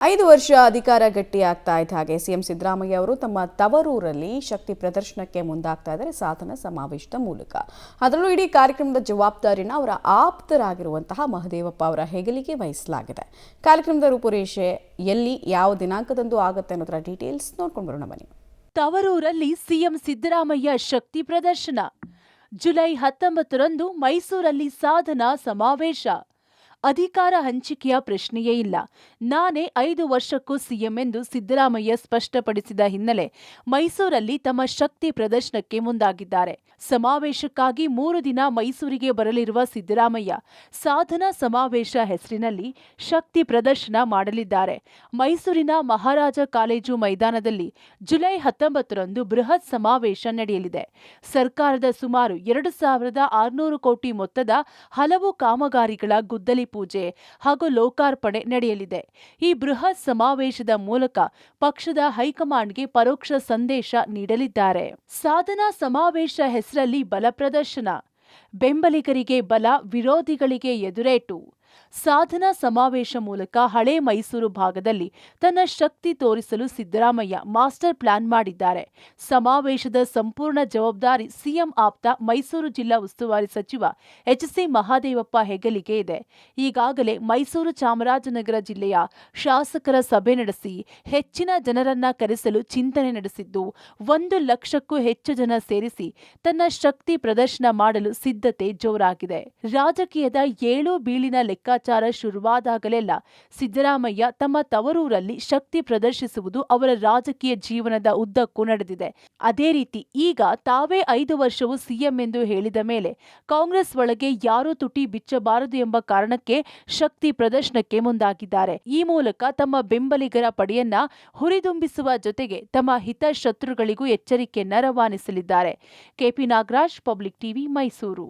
5 ವರ್ಷ ಅಧಿಕಾರ ಗಟ್ಟಿಯಾಗ್ತಾ ಇದ್ದ ಹಾಗೆ ಸಿಎಂ ಸಿದ್ದರಾಮಯ್ಯ ಅವರು ತಮ್ಮ ತವರೂರಲ್ಲಿ ಶಕ್ತಿ ಪ್ರದರ್ಶನಕ್ಕೆ ಮುಂದಾಗ್ತಾ ಇದ್ದಾರೆ ಸಾಧನ ಸಮಾವೇಶದ ಮೂಲಕ. ಅದರಲ್ಲೂ ಇಡೀ ಕಾರ್ಯಕ್ರಮದ ಜವಾಬ್ದಾರಿನ ಅವರ ಆಪ್ತರಾಗಿರುವಂತಹ ಮಹದೇವಪ್ಪ ಅವರ ಹೆಗಲಿಗೆ ವಹಿಸಲಾಗಿದೆ. ಕಾರ್ಯಕ್ರಮದ ರೂಪುರೇಷೆ ಎಲ್ಲಿ ಯಾವ ದಿನಾಂಕದಂದು ಆಗುತ್ತೆ ಅನ್ನೋದರ ಡೀಟೇಲ್ಸ್ ನೋಡ್ಕೊಂಡು ಬರೋಣ ಬನ್ನಿ. ತವರೂರಲ್ಲಿ ಸಿಎಂ ಸಿದ್ದರಾಮಯ್ಯ ಶಕ್ತಿ ಪ್ರದರ್ಶನ. ಜುಲೈ 19ರಂದು ಮೈಸೂರಲ್ಲಿ ಸಾಧನಾ ಸಮಾವೇಶ. ಅಧಿಕಾರ ಹಂಚಿಕೆಯ ಪ್ರಶ್ನೆಯೇ ಇಲ್ಲ, ನಾನೇ 5 ವರ್ಷಕ್ಕೂ ಸಿಎಂ ಎಂದು ಸಿದ್ದರಾಮಯ್ಯ ಸ್ಪಷ್ಟಪಡಿಸಿದ ಹಿನ್ನೆಲೆ ಮೈಸೂರಲ್ಲಿ ತಮ್ಮ ಶಕ್ತಿ ಪ್ರದರ್ಶನಕ್ಕೆ ಮುಂದಾಗಿದ್ದಾರೆ. ಸಮಾವೇಶಕ್ಕಾಗಿ 3 ದಿನ ಮೈಸೂರಿಗೆ ಬರಲಿರುವ ಸಿದ್ದರಾಮಯ್ಯ ಸಾಧನಾ ಸಮಾವೇಶ ಹೆಸರಿನಲ್ಲಿ ಶಕ್ತಿ ಪ್ರದರ್ಶನ ಮಾಡಲಿದ್ದಾರೆ. ಮೈಸೂರಿನ ಮಹಾರಾಜ ಕಾಲೇಜು ಮೈದಾನದಲ್ಲಿ ಜುಲೈ 19ರಂದು ಬೃಹತ್ ಸಮಾವೇಶ ನಡೆಯಲಿದೆ. ಸರ್ಕಾರದ ಸುಮಾರು 2600 ಕೋಟಿ ಮೊತ್ತದ ಹಲವು ಕಾಮಗಾರಿಗಳ ಗುದ್ದಲಿ ಪೂಜೆ ಹಾಗೂ ಲೋಕಾರ್ಪಣೆ ನಡೆಯಲಿದೆ. ಈ ಬೃಹತ್ ಸಮಾವೇಶದ ಮೂಲಕ ಪಕ್ಷದ ಹೈಕಮಾಂಡ್ಗೆ ಪರೋಕ್ಷ ಸಂದೇಶ ನೀಡಲಿದ್ದಾರೆ. ಸಾಧನಾ ಸಮಾವೇಶ ಹೆಸರಲ್ಲಿ ಬಲ ಪ್ರದರ್ಶನ. ಬೆಂಬಲಿಗರಿಗೆ ಬಲ, ವಿರೋಧಿಗಳಿಗೆ ಎದುರೇಟು. ಸಾಧನಾ ಸಮಾವೇಶ ಮೂಲಕ ಹಳೆ ಮೈಸೂರು ಭಾಗದಲ್ಲಿ ತನ್ನ ಶಕ್ತಿ ತೋರಿಸಲು ಸಿದ್ದರಾಮಯ್ಯ ಮಾಸ್ಟರ್ ಪ್ಲಾನ್ ಮಾಡಿದ್ದಾರೆ. ಸಮಾವೇಶದ ಸಂಪೂರ್ಣ ಜವಾಬ್ದಾರಿ ಸಿಎಂ ಆಪ್ತ ಮೈಸೂರು ಜಿಲ್ಲಾ ಉಸ್ತುವಾರಿ ಸಚಿವ ಎಚ್.ಸಿ. ಮಹದೇವಪ್ಪ ಹೆಗಲಿಗೆ ಇದೆ. ಈಗಾಗಲೇ ಮೈಸೂರು ಚಾಮರಾಜನಗರ ಜಿಲ್ಲೆಯ ಶಾಸಕರ ಸಭೆ ನಡೆಸಿ ಹೆಚ್ಚಿನ ಜನರನ್ನ ಕರೆಸಲು ಚಿಂತನೆ ನಡೆಸಿದ್ದು 1 ಲಕ್ಷಕ್ಕೂ ಹೆಚ್ಚು ಜನ ಸೇರಿಸಿ ತನ್ನ ಶಕ್ತಿ ಪ್ರದರ್ಶನ ಮಾಡಲು ಸಿದ್ಧತೆ ಜೋರಾಗಿದೆ. ರಾಜಕೀಯದ 7 ಬೀಳಿನ ಲೆಕ್ಕಾಚಾರ ಶುರುವಾದಾಗಲೆಲ್ಲ ಸಿದ್ದರಾಮಯ್ಯ ತಮ್ಮ ತವರೂರಲ್ಲಿ ಶಕ್ತಿ ಪ್ರದರ್ಶಿಸುವುದು ಅವರ ರಾಜಕೀಯ ಜೀವನದ ಉದ್ದಕ್ಕೂ ನಡೆದಿದೆ. ಅದೇ ರೀತಿ ಈಗ ತಾವೇ 5 ವರ್ಷವೂ ಸಿಎಂ ಎಂದು ಹೇಳಿದ ಮೇಲೆ ಕಾಂಗ್ರೆಸ್ ಒಳಗೆ ಯಾರೂ ತುಟಿ ಬಿಚ್ಚಬಾರದು ಎಂಬ ಕಾರಣಕ್ಕೆ ಶಕ್ತಿ ಪ್ರದರ್ಶನಕ್ಕೆ ಮುಂದಾಗಿದ್ದಾರೆ. ಈ ಮೂಲಕ ತಮ್ಮ ಬೆಂಬಲಿಗರ ಪಡೆಯನ್ನ ಹುರಿದುಂಬಿಸುವ ಜೊತೆಗೆ ತಮ್ಮ ಹಿತಶತ್ರುಗಳಿಗೂ ಎಚ್ಚರಿಕೆಯನ್ನ ರವಾನಿಸಲಿದ್ದಾರೆ. KP Nagaraj, Public TV, Mysuru.